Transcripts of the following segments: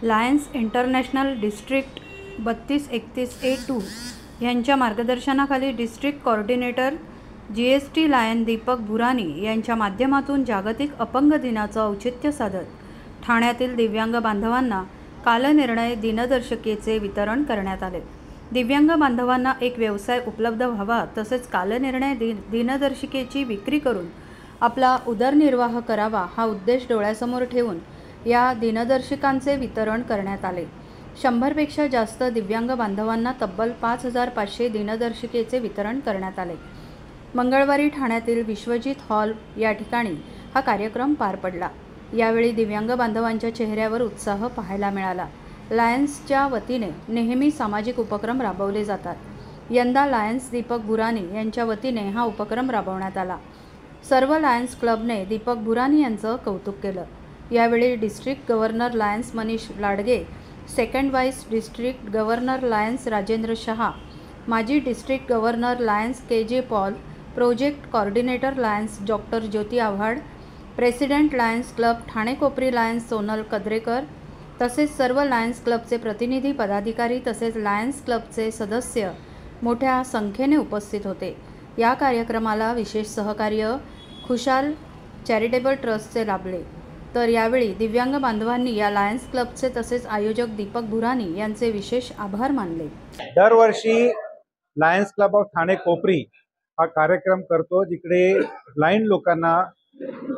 Lions international district 3231A2 यांच्या मार्गदर्शनाखाली district coordinator GST lion Deepak Bhurani यांच्या माध्यमातून जागतिक अपंग दिनाचं औचित्य साधत ठाण्यातील दिव्यांग बांधवांना कालनिर्णय दिनदर्शिकेचे वितरण करण्यात आले। दिव्यांग बांधवांना एक व्यवसाय उपलब्ध व्हावा तसेच कालनिर्णय दिनदर्शिकेची विक्री करून आपला उदरनिर्वाह करावा हा उद्देश डोळ्यासमोर ठेवून या दिनदर्शिकांचे वितरण करण्यात आले। 100 पेक्षा जास्त दिव्यांग बांधवांना तब्बल 5500 दिनदर्शिकेचे वितरण करण्यात आले। मंगळवारी ठाण्यातील विश्वजित हॉल या ठिकाणी हा कार्यक्रम पार पडला। यावेळी दिव्यांग बांधवांच्या चेहऱ्यावर उत्साह पाहायला मिळाला। लायन्सच्या वतीने नेहमी सामाजिक उपक्रम राबवले जातात। यंदा लायन्स दीपक भुरानी यांच्या वतीने हा उपक्रम राबवण्यात आला। सर्व लायन्स क्लबने दीपक भुरानी यांचं कौतुक केलं। यावेळी district governor lions Manish Ladge, second vice district governor lions Rajendra Shah, माजी district governor lions KJ Paul, project coordinator lions doctor Jyoti Avhad, president lions club Thane Kopri lions Sonal Kadrekar तसेच सर्व लायन्स क्लबचे प्रतिनिधी पदाधिकारी तसेच लायन्स क्लबचे सदस्य मोठ्या संख्येने उपस्थित होते। या कार्यक्रमाला विशेष सहकार्य खुशाल चॅरिटेबल ट्रस्टचे लाभले। तर यावेळी दिव्यांग बांधवांनी या लायन्स क्लबचे तसेच आयोजक दीपक भुरानी यांचे विशेष आभार मानले। दरवर्षी लायन्स क्लब ऑफ ठाणे कोपरी हा कार्यक्रम करतो, जिकडे ब्लाइंड लोकांना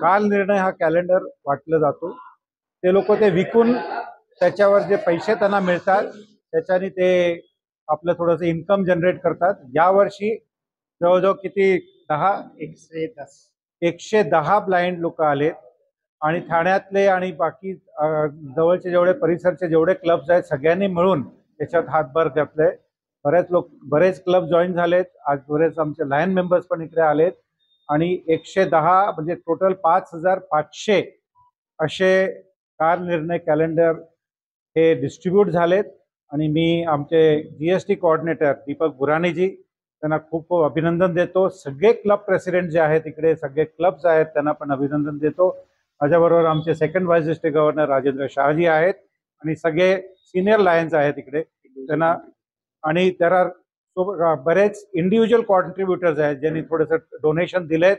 काल निर्णय हा कॅलेंडर वाटलं जातो। ते लोक ते विकून त्याच्यावर जे पैसे त्यांना मिळतात त्याच्याने ते आपलं थोडंसं इन्कम जनरेट करतात। यावर्षी जवळजवळ किती 110 ब्लाइंड लोक आलेत आणि ठाण्यातले आणि बाकी जवळचे जेवढे परिसरचे जेवढे क्लब्स आहेत सगळ्यांनी मिळून त्याच्यात हातभार घातलाय। बरेच क्लब जॉईन झालेत। आज बरेच आमचे लायन मेंबर्स पण इकडे आलेत आणि 110 म्हणजे टोटल 5500 असे काल निर्णय कॅलेंडर हे डिस्ट्रीब्यूट झालेत। आणि मी आमचे GST कोऑर्डिनेटर दीपक भुरानीजी त्यांना खूप खूप अभिनंदन देतो। सगळे क्लब प्रेसिडेंट जे आहेत इकडे सगळे क्लब्स आहेत त्यांना पण अभिनंदन देतो। माझ्याबरोबर आमचे second vice district governor Rajendra Shahaji आहेत आणि सगळे सिनियर लायन्स आहेत इकडे त्यांना। आणि बरेच इंडिव्हिज्युअल कॉन्ट्रीब्युटर्स आहेत ज्यांनी थोडंसं डोनेशन दिलेत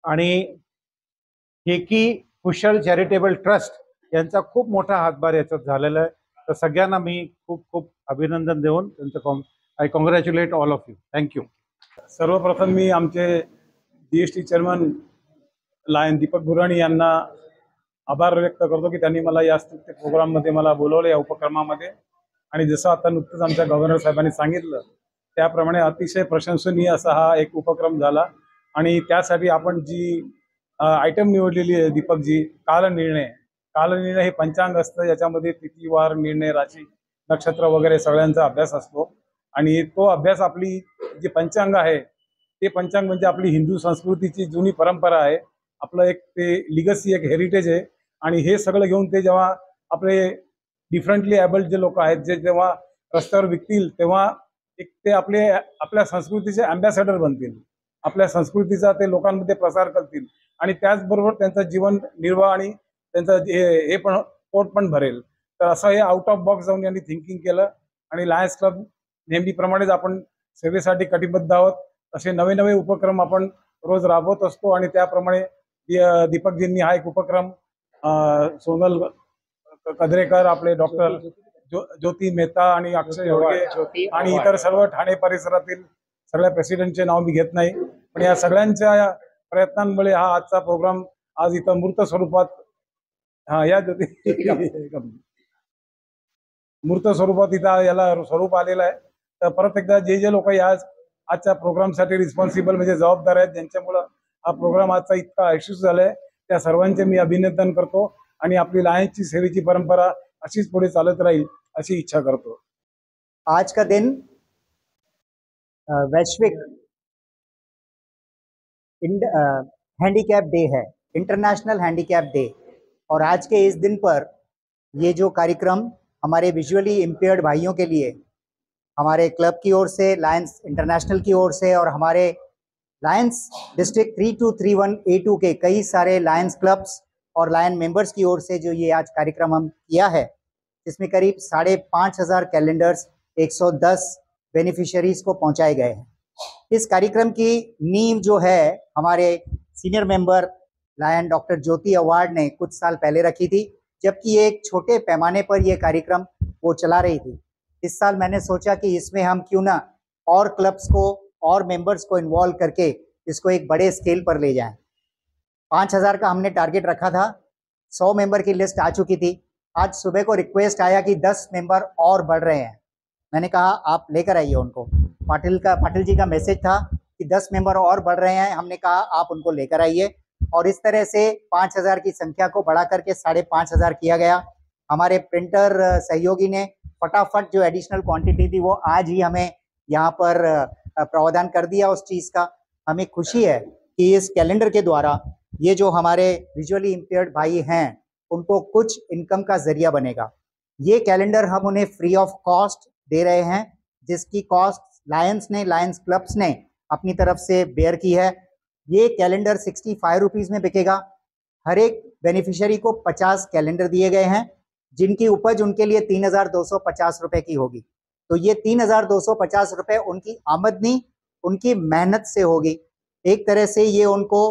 आणि हेकी कुशल चॅरिटेबल ट्रस्ट यांचा खूप मोठा हातभार याच्यात झालेला आहे। तर सगळ्यांना मी खूप खूप अभिनंदन देऊन त्यांचं I congratulate all of you. Thank you. सर्वप्रथम मी आमचे GST चेअरमन लायन दीपक भुरानी यांना आभार व्यक्त करतो की त्यांनी मला या प्रोग्राममध्ये मला बोलवलं, या उपक्रमामध्ये। आणि जसं आता नुकतंच आमच्या गव्हर्नर साहेबांनी सांगितलं त्याप्रमाणे अतिशय प्रशंसनीय असा हा एक उपक्रम झाला। आणि त्यासाठी आपण जी आयटम निवडलेली आहे दीपकजी, कालनिर्णय हे पंचांग असतं, याच्यामध्ये तिथीवार निर्णय राशी नक्षत्र वगैरे सगळ्यांचा अभ्यास असतो। आणि तो अभ्यास आपली जे पंचांग आहे ते पंचांग म्हणजे आपली हिंदू संस्कृतीची जुनी परंपरा आहे, आपलं एक ते लिगसी एक हेरिटेज आहे। आणि हे सगळं घेऊन ते जेव्हा आपले डिफरंटली एबल्ड जे लोक आहेत जे जेव्हा रस्त्यावर विकतील तेव्हा एक ते आपल्या संस्कृतीचे अँबॅसेडर बनतील, आपल्या संस्कृतीचा ते लोकांमध्ये प्रसार करतील आणि त्याचबरोबर त्यांचं जीवन निर्वाह आणि त्यांचं हे पण पोट पण भरेल। तर असं हे आउट ऑफ बॉक्स जाऊन यांनी थिंकिंग केलं आणि लायन्स क्लब नेहमीप्रमाणेच आपण सेवेसाठी कटिबद्ध आहोत। असे नवे नवे उपक्रम आपण रोज राबवत असतो आणि त्याप्रमाणे दीपकजींनी हा एक उपक्रम सोनल कद्रेकर, आपले डॉक्टर ज्योती मेहता आणि अक्षय होडगे आणि इतर सर्व ठाणे परिसरातील सगळ्या प्रेसिडेंटचे नाव मी घेत नाही, पण या सगळ्यांच्या प्रयत्नांमुळे हा आजचा प्रोग्राम आज इथं मूर्त स्वरूपात इथं याला स्वरूप आलेलं आहे। तर परत एकदा जे लोक आजच्या प्रोग्रामसाठी रिस्पॉन्सिबल म्हणजे जबाबदार आहेत, ज्यांच्यामुळे हा प्रोग्राम आजचा इतका यशस्वी झालाय, त्या सर्वांचे मी अभिनंदन करतो आणि आपली लायन्सची सेवेची परंपरा अशीच पुढे चालत राहील अशी इच्छा करतो। आज का दिन वैश्विक हैंडीकैप डे है, इंटरनेशनल हैंडीकैप डे। और आज के इस दिन पर ये जो कार्यक्रम हमारे विजुअली इम्पेयर्ड भाइयों के लिए हमारे क्लब की ओर से, लायंस इंटरनेशनल की ओर से और हमारे लायंस डिस्ट्रिक्ट 3231A2 के कई सारे लायंस क्लब्स और लायन मेंबर्स की ओर से जो ये आज कार्यक्रम हम किया है, जिसमें करीब 5,500 कैलेंडर्स 110 बेनिफिशियरीज को पहुंचाए गए हैं। इस कार्यक्रम की नींव जो है हमारे सीनियर मेंबर लायन डॉक्टर ज्योति अवार्ड ने कुछ साल पहले रखी थी, जबकि एक छोटे पैमाने पर यह कार्यक्रम वो चला रही थी। इस साल मैंने सोचा कि इसमें हम क्यों ना और क्लब्स को और मेंबर्स को इन्वॉल्व करके इसको एक बड़े स्केल पर ले जाएं। 5,000 का हमने टारगेट रखा था, 100 मेंबर की लिस्ट आ चुकी थी। आज सुबह को रिक्वेस्ट आया कि 10 मेंबर और बढ़ रहे हैं। मैंने कहा आप लेकर आइए उनको। पाटिल जी का मैसेज था कि 10 मेंबर और बढ़ रहे हैं। हमने कहा आप उनको लेकर आइए, और इस तरह से 5,000 की संख्या को बढ़ा करके 5,500 किया गया। हमारे प्रिंटर सहयोगी ने फटाफट जो एडिशनल क्वांटिटी थी वो आज ही हमें यहाँ पर प्रावधान कर दिया उस चीज़ का। हमें खुशी है कि इस कैलेंडर के द्वारा ये जो हमारे विजुअली इम्पेयर्ड भाई हैं उनको कुछ इनकम का जरिया बनेगा। ये कैलेंडर हम उन्हें फ्री ऑफ कॉस्ट दे रहे हैं, जिसकी कॉस्ट लायंस क्लब्स ने अपनी तरफ से बेयर की है। ये कैलेंडर 65 रुपीज़ में बिकेगा। हर एक बेनिफिशियरी को 50 कैलेंडर दिए गए हैं, जिनकी उपज उनके लिए 3,250 रुपये की होगी। तो ये 3,250 रुपये उनकी आमदनी, उनकी मेहनत से होगी। एक तरह से ये उनको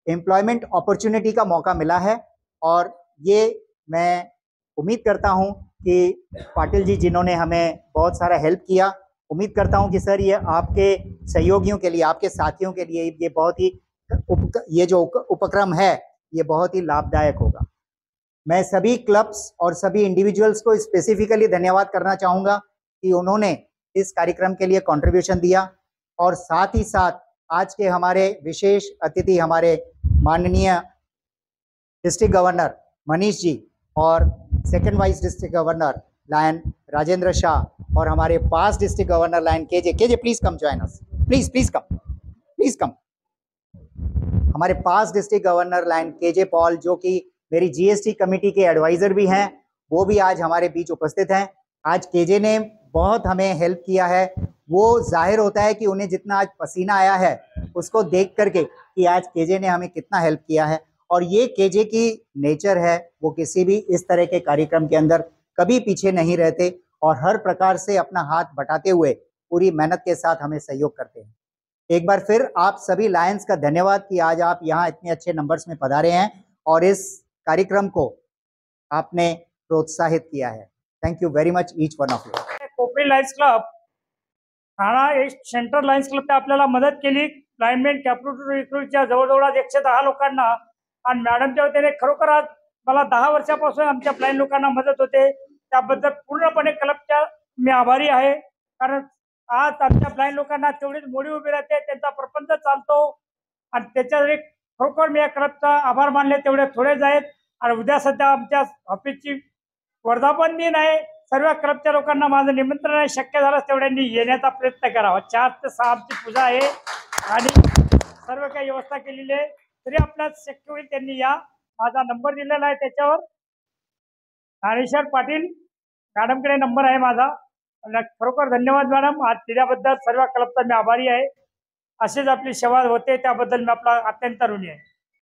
एम्प्लॉयमेंट अपॉर्चुनिटी का मौका मिला है, और ये मैं उम्मीद करता हूँ कि पाटिल जी जिन्होंने हमें बहुत सारा हेल्प किया, उम्मीद करता हूँ कि सर ये आपके सहयोगियों के लिए, आपके साथियों के लिए ये बहुत ही ये जो उपक्रम है ये बहुत ही लाभदायक होगा। मैं सभी क्लब्स और सभी इंडिविजुअल्स को स्पेसिफिकली धन्यवाद करना चाहूँगा कि उन्होंने इस कार्यक्रम के लिए कंट्रीब्यूशन दिया, और साथ ही साथ आज के हमारे विशेष अतिथि हमारे माननीय डिस्ट्रिक्ट गवर्नर मनीष जी और second vice district governor lion Rajendra Shah और हमारे past district governor lion KJ please come join us, please come. हमारे past district governor lion KJ Paul, जो कि मेरी जीएसटी कमेटी के एडवाइजर भी हैं, वो भी आज हमारे बीच उपस्थित हैं। आज केजे ने बहुत हमें हेल्प किया है। वो जाहिर होता है कि उन्हें जितना आज पसीना आया है उसको देख करके कि आज केजे ने हमें कितना हेल्प किया है, और ये केजे की नेचर है, वो किसी भी इस तरह के कार्यक्रम के अंदर कभी पीछे नहीं रहते और हर प्रकार से अपना हाथ बटाते हुए पूरी मेहनत के साथ हमें सहयोग करते हैं। एक बार फिर आप सभी लायंस का धन्यवाद कि आज आप यहाँ इतने अच्छे नंबर्स में पधारे हैं और इस कार्यक्रम को आपने प्रोत्साहित किया है। Thank you very much each one of you. Kopri lions club Thane एक सेंट्रल लायन्स क्लबने आपल्याला मदत केली। लाईनमॅन कॅप्युटर रिक्रूटच्या जवळजवळ 110 लोकांना, आणि मॅडमच्या वतीने खरोखर आज मला 10 वर्षापासून आमच्या ब्लाइंड लोकांना मदत होते, त्याबद्दल पूर्णपणे क्लबच्या मी आभारी आहे। कारण आज आमच्या ब्लाइंड लोकांना तेवढीच मोडी उभी राहते, त्यांचा प्रपंच चालतो, आणि त्याच्यासाठी खरोखर मी या क्लबचा आभार मानले तेवढे थोडेच आहेत। आणि उद्या सध्या आमच्या ऑफिसची वर्धापन दिन आहे। सर्व क्लबच्या लोकांना माझं निमंत्रण आहे, शक्य झाल्यास तेवढ्यांनी येण्याचा प्रयत्न करावा। 4 ते 6 आमची पूजा आहे आणि सर्व काही व्यवस्था केलेली आहे, तरी आपल्याला शक्य होईल त्यांनी या। माझा नंबर दिलेला आहे त्याच्यावर, ज्ञानेश्वर पाटील मॅडमकडे नंबर आहे माझा। खरोखर धन्यवाद मॅडम, आज दिल्याबद्दल सर्व क्लबचा मी आभारी आहे। अशीच आपली सेवा होते त्याबद्दल मी आपला अत्यंत ऋणी आहे।